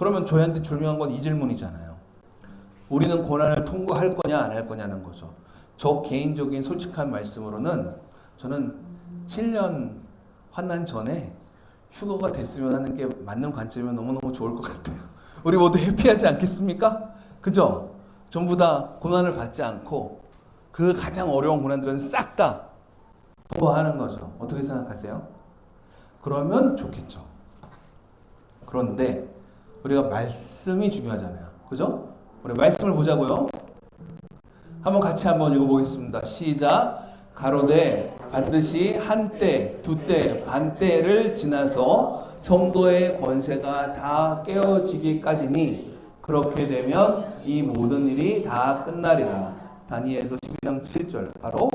그러면 저희한테 중요한 건 이 질문이잖아요. 우리는 고난을 통과할 거냐 안 할 거냐는 거죠. 저 개인적인 솔직한 말씀으로는 저는 7년 환난 전에 휴거가 됐으면 하는 게 맞는 관점이면 너무너무 좋을 것 같아요. 우리 모두 해피하지 않겠습니까? 그죠? 전부 다 고난을 받지 않고 그 가장 어려운 고난들은 싹 다 통과하는 거죠. 어떻게 생각하세요? 그러면 좋겠죠. 그런데 우리가 말씀이 중요하잖아요. 그죠? 우리 말씀을 보자고요. 같이 한번 읽어보겠습니다. 시작. 가로되 반드시 한때, 두때, 반때를 지나서 성도의 권세가 다 깨어지기까지니 그렇게 되면 이 모든 일이 다 끝나리라. 다니엘서 12장 7절. 바로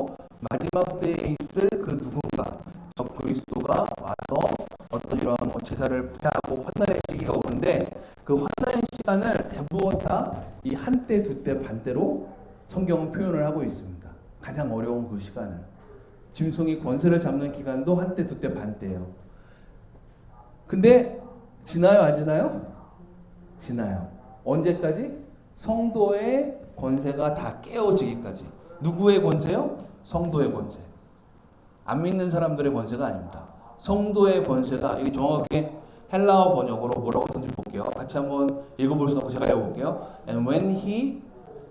마지막 때에 있을 그 누군가, 적 그리스도가 와서 어떤 이런 제사를 피하고 환난의 시기가 오는데 그 환난의 시간을 대부분 다 이 한때, 두때, 반때로 성경은 표현을 하고 있습니다. 가장 어려운 그 시간을. 짐승이 권세를 잡는 기간도 한때, 두때, 반때예요. 근데 지나요, 안 지나요? 지나요. 언제까지? 성도의 권세가 다 깨어지기까지. 누구의 권세요? 성도의 권세. 안 믿는 사람들의 권세가 아닙니다. 성도의 권세가, 이게 정확하게 헬라어 번역으로 뭐라고 썼는지 볼게요. 같이 한번 읽어볼 수 없고 제가 읽어볼게요. And when he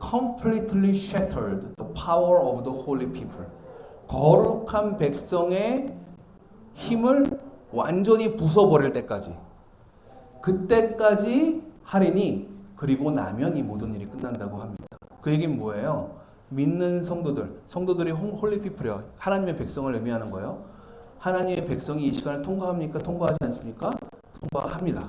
completely shattered the power of the holy people. 거룩한 백성의 힘을 완전히 부숴버릴 때까지. 그때까지 하리니 그리고 나면 이 모든 일이 끝난다고 합니다. 그 얘기는 뭐예요? 믿는 성도들이 홀리 피플이요. 하나님의 백성을 의미하는 거예요. 하나님의 백성이 이 시간을 통과합니까? 통과하지 않습니까? 통과합니다.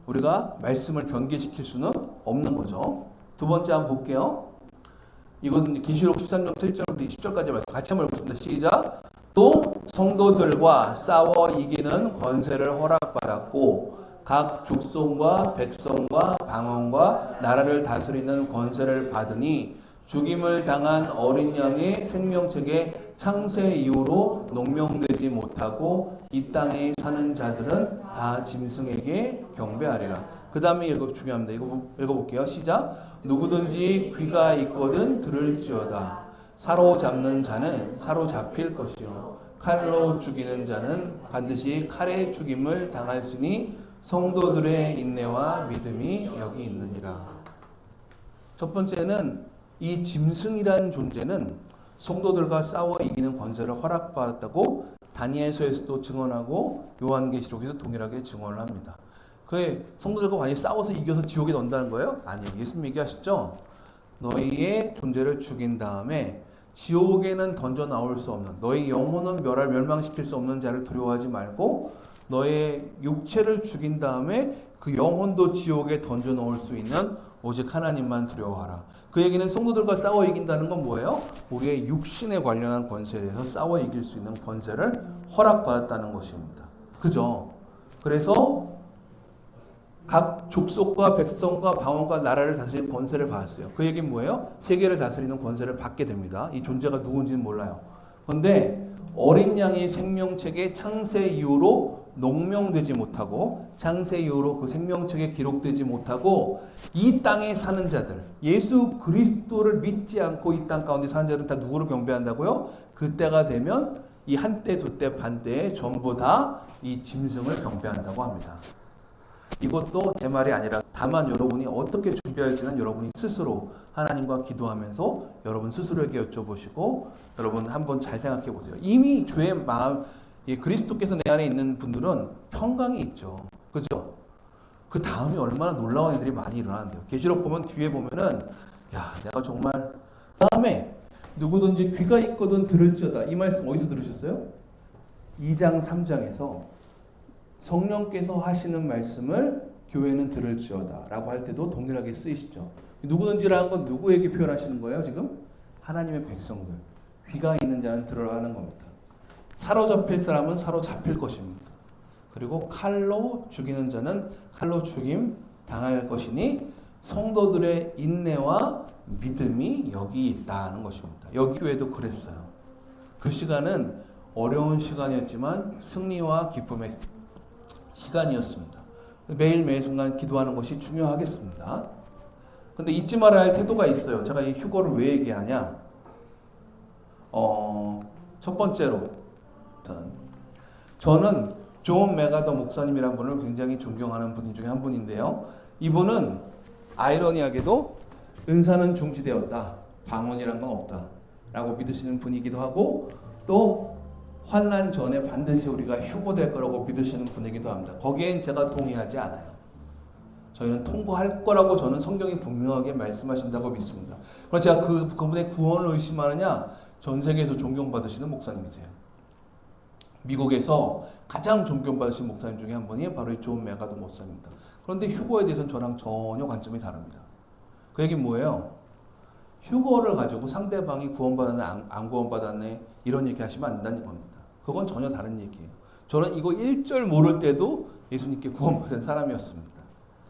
우리가 말씀을 변개시킬 수는 없는 거죠. 두 번째 한번 볼게요. 이건 계시록 13장 7절부터 20절까지 말씀 같이 한번 읽겠습니다. 시작. 또 성도들과 싸워 이기는 권세를 허락받았고 각 족속과 백성과 방언과 나라를 다스리는 권세를 받으니 죽임을 당한 어린 양의 생명책에 창세 이후로 농명되지 못하고 이 땅에 사는 자들은 다 짐승에게 경배하리라. 그 다음에 중요합니다. 읽어볼게요. 시작. 누구든지 귀가 있거든 들을지어다. 사로잡는 자는 사로잡힐 것이요 칼로 죽이는 자는 반드시 칼의 죽임을 당할지니 성도들의 인내와 믿음이 여기 있느니라. 첫 번째는 이 짐승이라는 존재는 성도들과 싸워 이기는 권세를 허락받았다고 다니엘서에서도 증언하고 요한계시록에서 동일하게 증언을 합니다. 그 성도들과 완전히 싸워서 이겨서 지옥에 넣는다는 거예요? 아니요. 예수님 얘기하셨죠? 너희의 존재를 죽인 다음에 지옥에는 던져 나올 수 없는, 너희 영혼은 멸망시킬 수 없는 자를 두려워하지 말고 너의 육체를 죽인 다음에 그 영혼도 지옥에 던져 넣을 수 있는 오직 하나님만 두려워하라. 그 얘기는 성도들과 싸워 이긴다는 건 뭐예요? 우리의 육신에 관련한 권세에 대해서 싸워 이길 수 있는 권세를 허락받았다는 것입니다. 그죠? 그래서 각 족속과 백성과 방언과 나라를 다스리는 권세를 받았어요. 그 얘기는 뭐예요? 세계를 다스리는 권세를 받게 됩니다. 이 존재가 누군지는 몰라요. 그런데 어린 양의 생명책에 창세 이후로 농명되지 못하고 창세 이후로 그 생명책에 기록되지 못하고 이 땅에 사는 자들, 예수 그리스도를 믿지 않고 이 땅 가운데 사는 자들은 다 누구를 경배한다고요? 그때가 되면 이 한때, 두때, 반때에 전부 다 이 짐승을 경배한다고 합니다. 이것도 제 말이 아니라 다만 여러분이 어떻게 준비할지는 여러분이 스스로 하나님과 기도하면서 여러분 스스로에게 여쭤보시고 여러분 한번 잘 생각해 보세요. 이미 주의 마음, 그리스도께서 내 안에 있는 분들은 평강이 있죠. 그죠? 그 다음에 얼마나 놀라운 일들이 많이 일어나는데요. 계시록 보면 뒤에 보면은 야, 내가 정말 다음에 누구든지 귀가 있거든 들을지어다. 이 말씀 어디서 들으셨어요? 2장 3장에서 성령께서 하시는 말씀을 교회는 들을지어다 라고 할 때도 동일하게 쓰이시죠. 누구든지라는 건 누구에게 표현하시는 거예요 지금? 하나님의 백성들. 귀가 있는 자는 들으라 하는 겁니다. 사로잡힐 사람은 사로잡힐 것입니다. 그리고 칼로 죽이는 자는 칼로 죽임 당할 것이니 성도들의 인내와 믿음이 여기 있다는 것입니다. 여기 교회도 그랬어요. 그 시간은 어려운 시간이었지만 승리와 기쁨의 시간이었습니다. 매일매일 순간 기도하는 것이 중요하겠습니다. 근데 잊지 말아야 할 태도가 있어요. 제가 이 휴거를 왜 얘기하냐? 첫 번째로 저는 존 메가더 목사님이라는 분을 굉장히 존경하는 분 중에 한 분인데요. 이분은 아이러니하게도 은사는 중지되었다. 방언이란 건 없다. 라고 믿으시는 분이기도 하고 또 환난 전에 반드시 우리가 휴거될 거라고 믿으시는 분이기도 합니다. 거기엔 제가 동의하지 않아요. 저희는 통과할 거라고 저는 성경이 분명하게 말씀하신다고 믿습니다. 그럼 제가 그분의 구원을 의심하느냐? 전 세계에서 존경받으시는 목사님이세요. 미국에서 가장 존경받으신 목사님 중에 한 분이 바로 이 존 메가더 목사입니다. 그런데 휴거에 대해서는 저랑 전혀 관점이 다릅니다. 그 얘기는 뭐예요? 휴거를 가지고 상대방이 구원받았네 안 구원받았네 이런 얘기 하시면 안 된다는 겁니다. 그건 전혀 다른 얘기예요. 저는 이거 1절 모를 때도 예수님께 구원받은 사람이었습니다.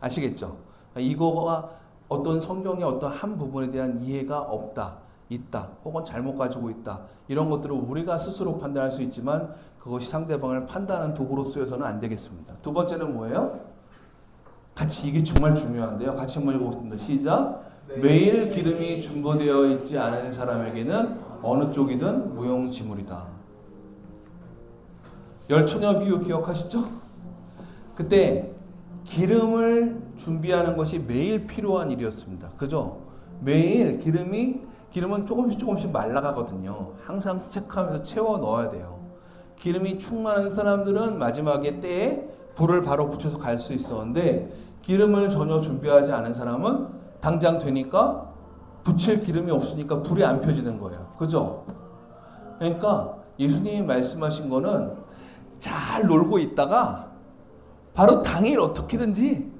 아시겠죠? 이거가 어떤 성경의 어떤 한 부분에 대한 이해가 없다, 있다, 혹은 잘못 가지고 있다 이런 것들을 우리가 스스로 판단할 수 있지만 그것이 상대방을 판단하는 도구로 쓰여서는 안 되겠습니다. 두 번째는 뭐예요? 같이 이게 정말 중요한데요. 같이 한번 읽어보겠습니다. 시작. 매일 기름이 준거되어 있지 않은 사람에게는 어느 쪽이든 무용지물이다. 열처녀 비유 기억하시죠? 그때 기름을 준비하는 것이 매일 필요한 일이었습니다. 그죠? 매일 기름은 조금씩 말라가거든요. 항상 체크하면서 채워 넣어야 돼요. 기름이 충만한 사람들은 마지막에 때에 불을 바로 붙여서 갈 수 있었는데 기름을 전혀 준비하지 않은 사람은 당장 되니까 붙일 기름이 없으니까 불이 안 펴지는 거예요. 그죠? 그러니까 예수님이 말씀하신 거는 잘 놀고 있다가 바로 당일 어떻게든지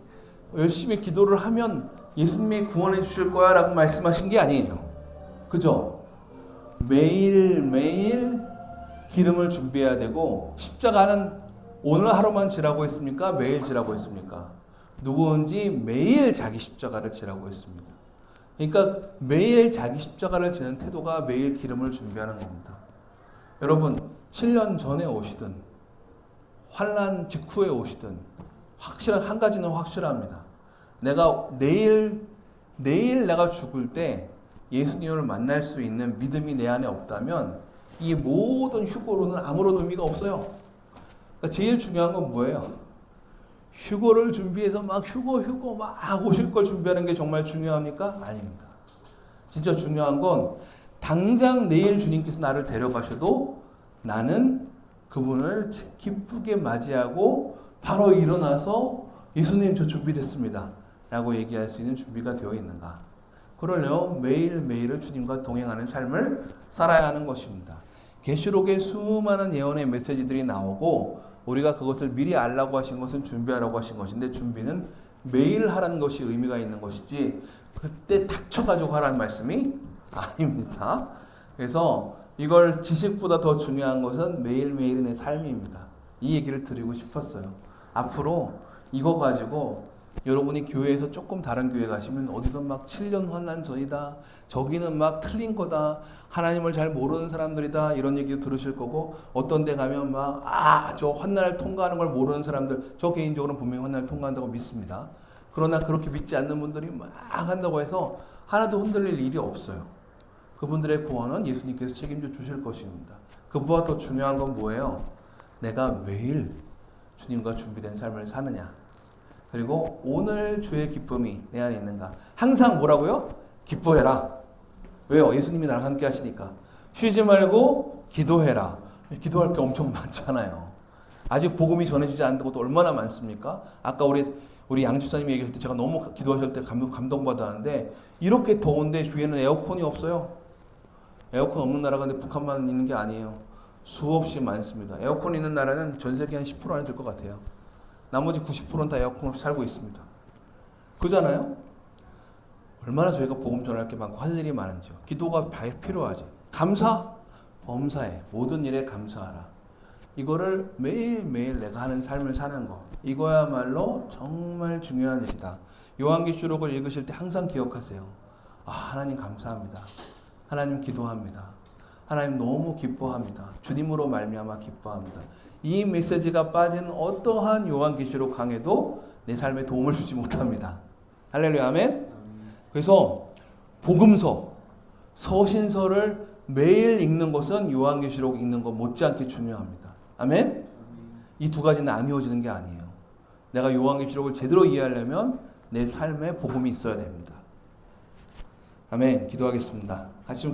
열심히 기도를 하면 예수님이 구원해 주실 거야 라고 말씀하신 게 아니에요. 그죠? 매일매일 기름을 준비해야 되고 십자가는 오늘 하루만 지라고 했습니까? 매일 지라고 했습니까? 누구든지 매일 자기 십자가를 지라고 했습니다. 그러니까 매일 자기 십자가를 지는 태도가 매일 기름을 준비하는 겁니다. 여러분 7년 전에 오시든 환난 직후에 오시든 확실한 한 가지는 확실합니다. 내가 내일 내가 죽을 때 예수님을 만날 수 있는 믿음이 내 안에 없다면 이 모든 휴거로는 아무런 의미가 없어요. 그러니까 제일 중요한 건 뭐예요? 휴거를 준비해서 막 휴거 막 오실 걸 준비하는 게 정말 중요합니까? 아닙니다. 진짜 중요한 건 당장 내일 주님께서 나를 데려가셔도 나는 그분을 기쁘게 맞이하고 바로 일어나서 예수님 저 준비됐습니다 라고 얘기할 수 있는 준비가 되어 있는가? 그러려면 매일매일을 주님과 동행하는 삶을 살아야 하는 것입니다. 계시록에 수많은 예언의 메시지들이 나오고 우리가 그것을 미리 알라고 하신 것은 준비하라고 하신 것인데 준비는 매일 하라는 것이 의미가 있는 것이지 그때 닥쳐가지고 하라는 말씀이 아닙니다. 그래서 이걸 지식보다 더 중요한 것은 매일매일의 내 삶입니다. 이 얘기를 드리고 싶었어요. 앞으로 이거 가지고 여러분이 교회에서 조금 다른 교회 가시면 어디서 막 7년 환난 전이다. 저기는 막 틀린 거다. 하나님을 잘 모르는 사람들이다. 이런 얘기도 들으실 거고 어떤 데 가면 막 저 환난을 통과하는 걸 모르는 사람들 저 개인적으로는 분명히 환난을 통과한다고 믿습니다. 그러나 그렇게 믿지 않는 분들이 막 한다고 해서 하나도 흔들릴 일이 없어요. 그분들의 구원은 예수님께서 책임져 주실 것입니다. 그보다 더 중요한 건 뭐예요? 내가 매일 주님과 준비된 삶을 사느냐. 그리고 오늘 주의 기쁨이 내 안에 있는가. 항상 뭐라고요? 기뻐해라. 왜요? 예수님이 나랑 함께 하시니까. 쉬지 말고 기도해라. 기도할 게 엄청 많잖아요. 아직 복음이 전해지지 않는 것도 얼마나 많습니까? 아까 우리 양 집사님이 얘기할 때 제가 너무 기도하실 때 감동받았는데 이렇게 더운데 주위에는 에어컨이 없어요. 에어컨 없는 나라가 근데 북한만 있는 게 아니에요. 수없이 많습니다. 에어컨 있는 나라는 전 세계 한 10% 안에 들 것 같아요. 나머지 90%는 다 에어컨 없이 살고 있습니다. 그잖아요? 얼마나 저희가 복음 전할 게 많고 할 일이 많은지요. 기도가 필요하지. 감사, 범사에 모든 일에 감사하라. 이거를 매일매일 내가 하는 삶을 사는 거. 이거야말로 정말 중요한 일이다. 요한계시록을 읽으실 때 항상 기억하세요. 하나님 감사합니다. 하나님 기도합니다. 하나님 너무 기뻐합니다. 주님으로 말미암아 기뻐합니다. 이 메시지가 빠진 어떠한 요한계시록 강해도 내 삶에 도움을 주지 못합니다. 할렐루야, 아멘. 그래서 복음서, 서신서를 매일 읽는 것은 요한계시록 읽는 것 못지않게 중요합니다. 아멘. 이 두 가지는 나뉘어지는 게 아니에요. 내가 요한계시록을 제대로 이해하려면 내 삶에 복음이 있어야 됩니다. 아멘. 기도하겠습니다. 같이 좀